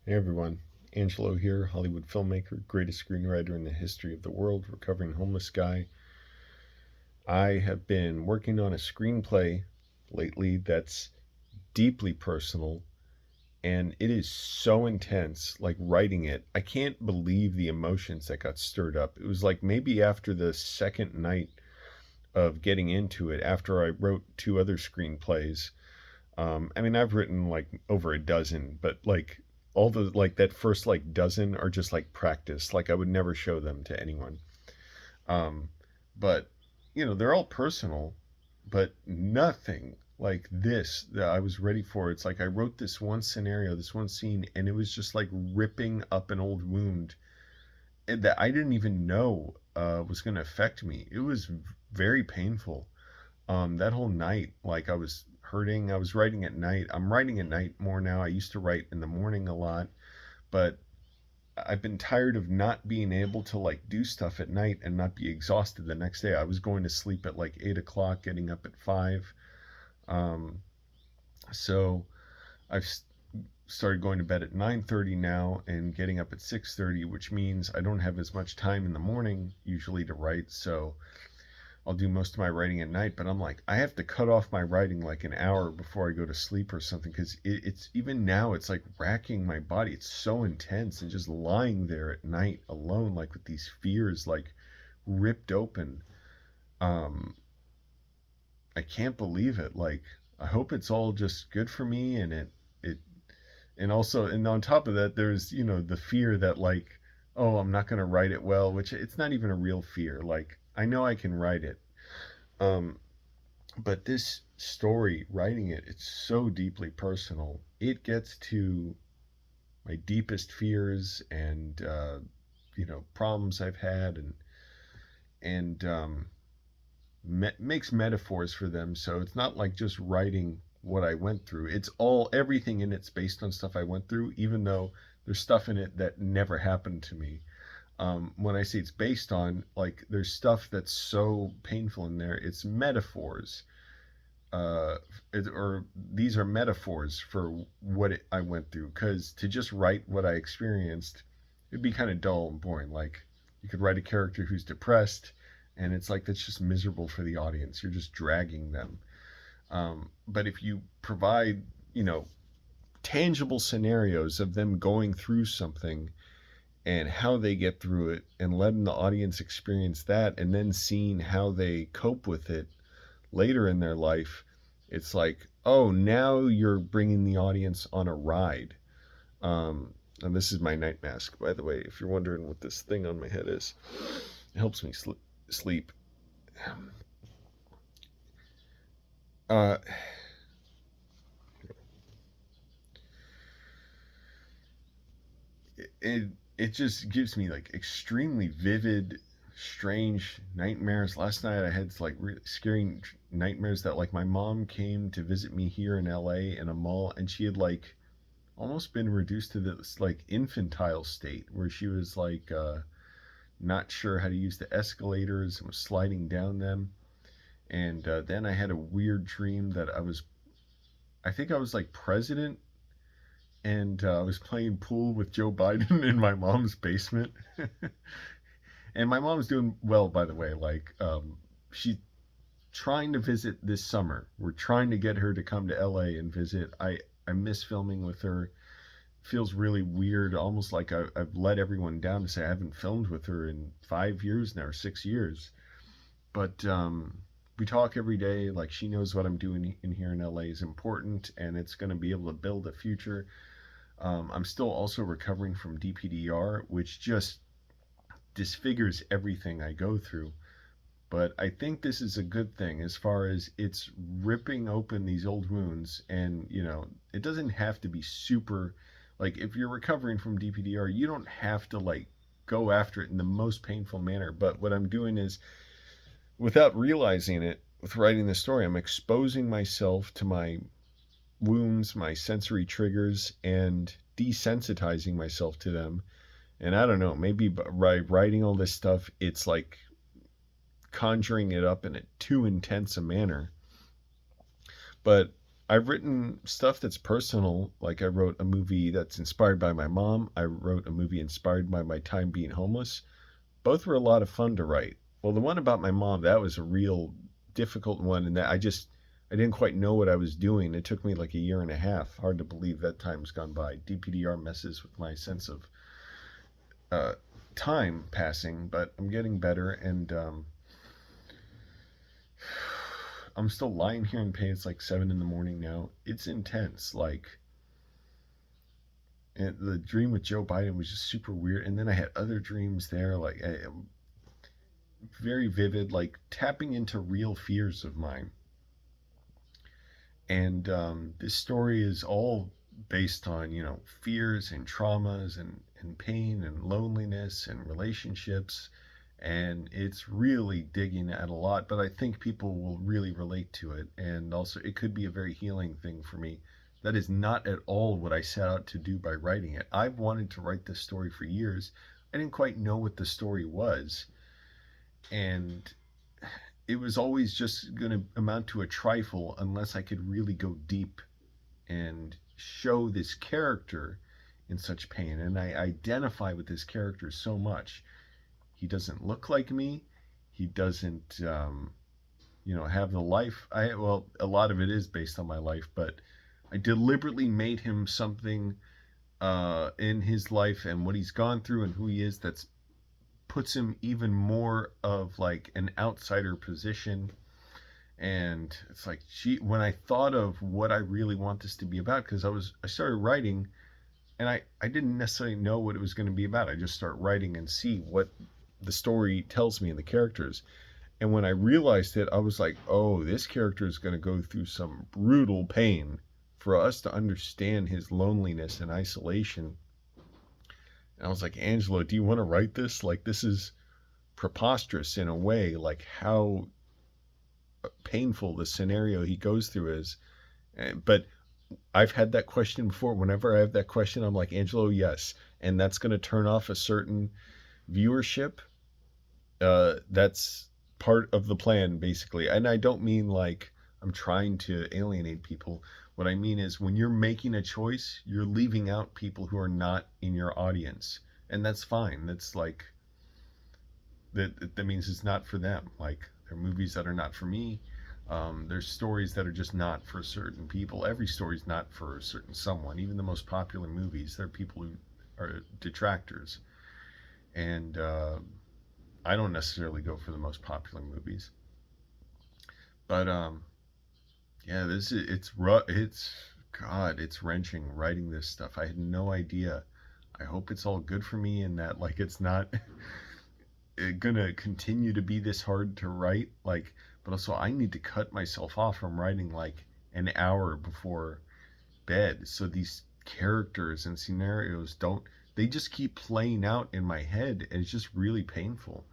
Hey everyone, Angelo here, Hollywood filmmaker, greatest screenwriter in the history of the world, recovering homeless guy. I have been working on a screenplay lately that's deeply personal, and it is so intense, like writing it. I can't believe the emotions that got stirred up. It was like maybe after the second night of getting into it, after I wrote two other screenplays. I've written like over a dozen, but like all the like that first like dozen are just like practice. Like I would never show them to anyone. Um, but they're all personal, but nothing like this that I was ready for. It's like I wrote this one scenario, this one scene, and it was just like ripping up an old wound that I didn't even know was going to affect me. It was very painful. That whole night, like I was hurting. I was writing at night. I'm writing at night more now. I used to write in the morning a lot, but I've been tired of not being able to like do stuff at night and not be exhausted the next day. I was going to sleep at like 8 o'clock, getting up at 5. Um, so I've started going to bed at 9:30 now and getting up at 6:30, which means I don't have as much time in the morning usually to write. So I'll do most of my writing at night, but I'm like, I have to cut off my writing like an hour before I go to sleep or something because it's even now, it's like racking my body. It's so intense and just lying there at night alone, like with these fears like ripped open. Um, I can't believe it. Like, I hope it's all just good for me it, and also, and on top of that, there's, the fear that like, oh, I'm not going to write it well, which it's not even a real fear. Like, I know I can write it. Um, but this story, writing it, it's so deeply personal. It gets to my deepest fears and problems I've had, and makes metaphors for them. So it's not like just writing what I went through. It's all everything in it's based on stuff I went through, even though there's stuff in it that never happened to me. When I say it's based on, like, there's stuff that's so painful in there. It's metaphors, uh, or these are metaphors for what I went through. Because to just write what I experienced, it'd be kind of dull and boring. Like, you could write a character who's depressed, and it's like that's just miserable for the audience. You're just dragging them. But if you provide, you know, tangible scenarios of them going through something and how they get through it, and letting the audience experience that, and then seeing how they cope with it later in their life, it's like, oh, now you're bringing the audience on a ride. And this is my night mask, by the way, if you're wondering what this thing on my head is. It helps me sleep. Uh, it it just gives me like extremely vivid, strange nightmares. Last night I had like really scary nightmares that like my mom came to visit me here in LA in a mall, and she had like almost been reduced to this like infantile state where she was like not sure how to use the escalators and was sliding down them. And then I had a weird dream that I think I was like president, and I was playing pool with Joe Biden in my mom's basement. And my mom's doing well, by the way. Like, she's trying to visit this summer. We're trying to get her to come to LA and visit. I miss filming with her. Feels really weird, almost like I've let everyone down to say I haven't filmed with her in 5 years now, or 6 years. But we talk every day. Like, she knows what I'm doing in here in LA is important, and it's going to be able to build a future. I'm still also recovering from DPDR, which just disfigures everything I go through. But I think this is a good thing as far as it's ripping open these old wounds. And, it doesn't have to be super, like, if you're recovering from DPDR, you don't have to, like, go after it in the most painful manner. But what I'm doing is, without realizing it, with writing this story, I'm exposing myself to my wounds, my sensory triggers, and desensitizing myself to them. And I don't know, maybe by writing all this stuff, it's like conjuring it up in a too intense a manner. But I've written stuff that's personal. Like I wrote a movie that's inspired by my mom. I wrote a movie inspired by my time being homeless. Both were a lot of fun to write. Well, the one about my mom, that was a real difficult one, and that I didn't quite know what I was doing. It took me like a year and a half. Hard to believe that time's gone by. DPDR messes with my sense of uh, time passing, but I'm getting better, and I'm still lying here in pain. It's like 7 in the morning now. It's intense. Like, and the dream with Joe Biden was just super weird, and then I had other dreams there, like very vivid, like tapping into real fears of mine. And this story is all based on, fears and traumas and pain and loneliness and relationships. And it's really digging at a lot, but I think people will really relate to it. And also, it could be a very healing thing for me. That is not at all what I set out to do by writing it. I've wanted to write this story for years. I didn't quite know what the story was. And it was always just going to amount to a trifle unless I could really go deep and show this character in such pain. And I identify with this character so much. He doesn't look like me. He doesn't, have the life. Well, a lot of it is based on my life, but I deliberately made him something in his life and what he's gone through and who he is that's puts him even more of like an outsider position. And it's like, gee, when I thought of what I really want this to be about, because I started writing, and I didn't necessarily know what it was going to be about. I just start writing and see what the story tells me and the characters. And when I realized it, I was like, oh, this character is going to go through some brutal pain for us to understand his loneliness and isolation. And I was like, Angelo, do you want to write this? Like, this is preposterous in a way, like how painful the scenario he goes through is. But I've had that question before. Whenever I have that question, I'm like, Angelo, yes. And that's going to turn off a certain viewership. That's part of the plan, basically. And I don't mean like I'm trying to alienate people. What I mean is when you're making a choice, you're leaving out people who are not in your audience. And that's fine. That's like, that means it's not for them. Like, there are movies that are not for me. There's stories that are just not for certain people. Every story's not for a certain someone. Even the most popular movies, there are people who are detractors. And I don't necessarily go for the most popular movies. But yeah, it's rough. It's God, it's wrenching writing this stuff. I had no idea. I hope it's all good for me and that like it's not gonna continue to be this hard to write. Like, but also I need to cut myself off from writing like an hour before bed, so these characters and scenarios don't. They just keep playing out in my head, and it's just really painful.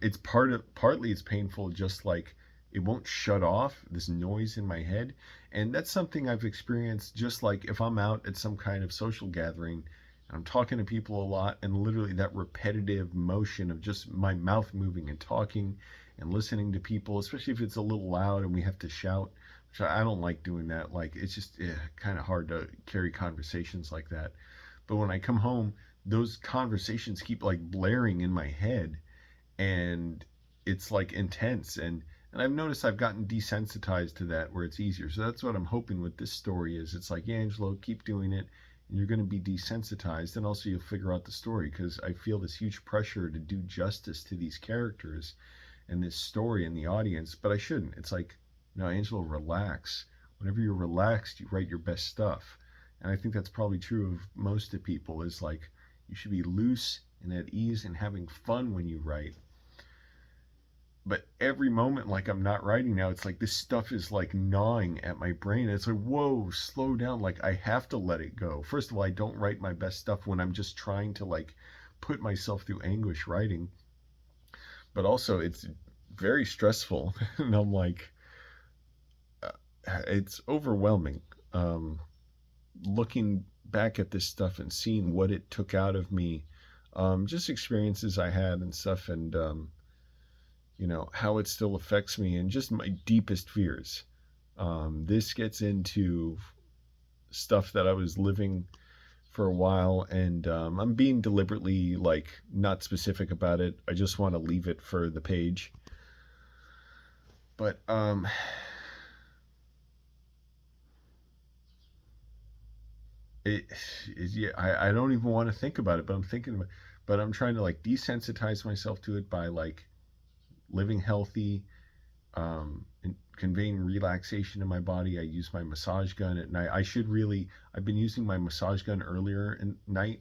It's partly it's painful, just like it won't shut off this noise in my head, and that's something I've experienced. Just like if I'm out at some kind of social gathering and I'm talking to people a lot, and literally that repetitive motion of just my mouth moving and talking and listening to people, especially if it's a little loud and we have to shout, which I don't like doing that. Like, it's just kind of hard to carry conversations like that. But when I come home, those conversations keep like blaring in my head, and it's like intense. And I've noticed I've gotten desensitized to that, where it's easier. So that's what I'm hoping with this story is. It's like, yeah, Angelo, keep doing it, and you're going to be desensitized, and also you'll figure out the story, because I feel this huge pressure to do justice to these characters and this story and the audience, but I shouldn't. It's like, no, Angelo, relax. Whenever you're relaxed, you write your best stuff. And I think that's probably true of most of people, is like, you should be loose and at ease and having fun when you write. But every moment, like I'm not writing now, it's like this stuff is like gnawing at my brain. It's like, whoa, slow down. Like, I have to let it go. First of all, I don't write my best stuff when I'm just trying to like put myself through anguish writing. But also, it's very stressful. And I'm like, it's overwhelming. Looking back at this stuff and seeing what it took out of me, just experiences I had and stuff, and how it still affects me, and just my deepest fears. This gets into stuff that I was living for a while, and I'm being deliberately like not specific about it. I just want to leave it for the page. But it, yeah, I don't even want to think about it, but I'm thinking about, but I'm trying to like desensitize myself to it by like living healthy, and conveying relaxation in my body. I use my massage gun at night. I should really, I've been using my massage gun earlier in night,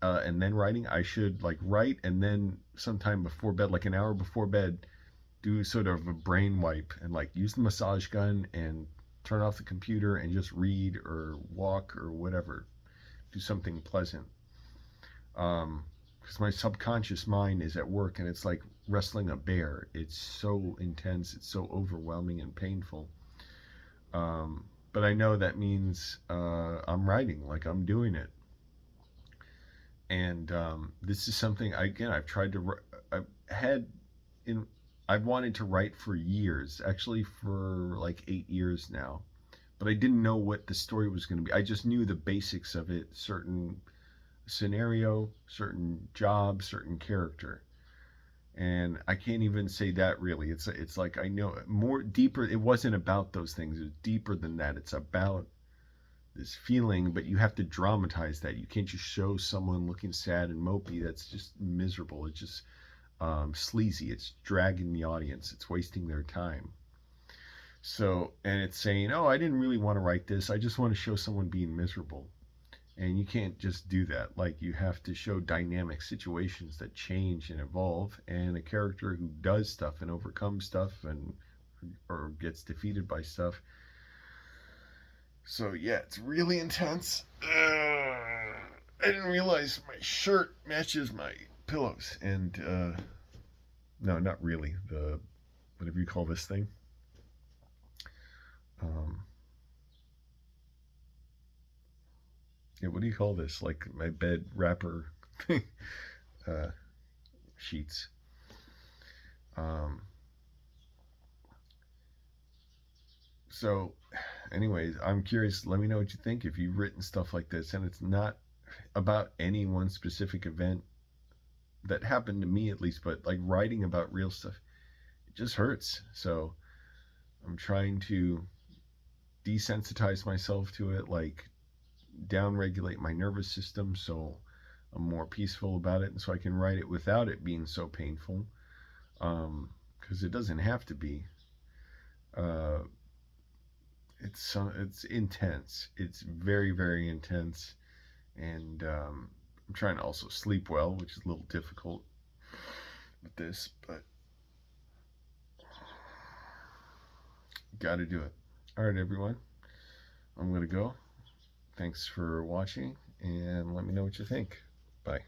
and then writing. I should like write and then sometime before bed, like an hour before bed, do sort of a brain wipe and like use the massage gun and turn off the computer and just read or walk or whatever. Do something pleasant. Because my subconscious mind is at work and it's like wrestling a bear. It's so intense, it's so overwhelming and painful. But I know that means I'm writing, like I'm doing it. And this is something I've tried to. I've had in. I've wanted to write for years, actually for like 8 years now, but I didn't know what the story was going to be. I just knew the basics of it, certain scenario, certain job, certain character. And I can't even say that really. It's like I know more deeper. It wasn't about those things. It was deeper than that. It's about this feeling, but you have to dramatize that. You can't just show someone looking sad and mopey. That's just miserable. It's just sleazy. It's dragging the audience. It's wasting their time. So, and it's saying, "Oh, I didn't really want to write this. I just want to show someone being miserable." And you can't just do that. Like you have to show dynamic situations that change and evolve, and a character who does stuff and overcomes stuff and or gets defeated by stuff. So yeah, it's really intense. I didn't realize my shirt matches my pillows, and no, not really. The whatever you call this thing. Um, yeah, what do you call this? Like my bed wrapper uh, sheets. Um, so, anyways, I'm curious. Let me know what you think if you've written stuff like this, and it's not about any one specific event that happened to me at least, but like writing about real stuff, it just hurts. So I'm trying to desensitize myself to it, like downregulate my nervous system so I'm more peaceful about it, and so I can write it without it being so painful. Because it doesn't have to be. Uh, it's intense. It's very very intense, and I'm trying to also sleep well, which is a little difficult with this, but got to do it. All right, everyone. I'm gonna go. Thanks for watching, and let me know what you think. Bye.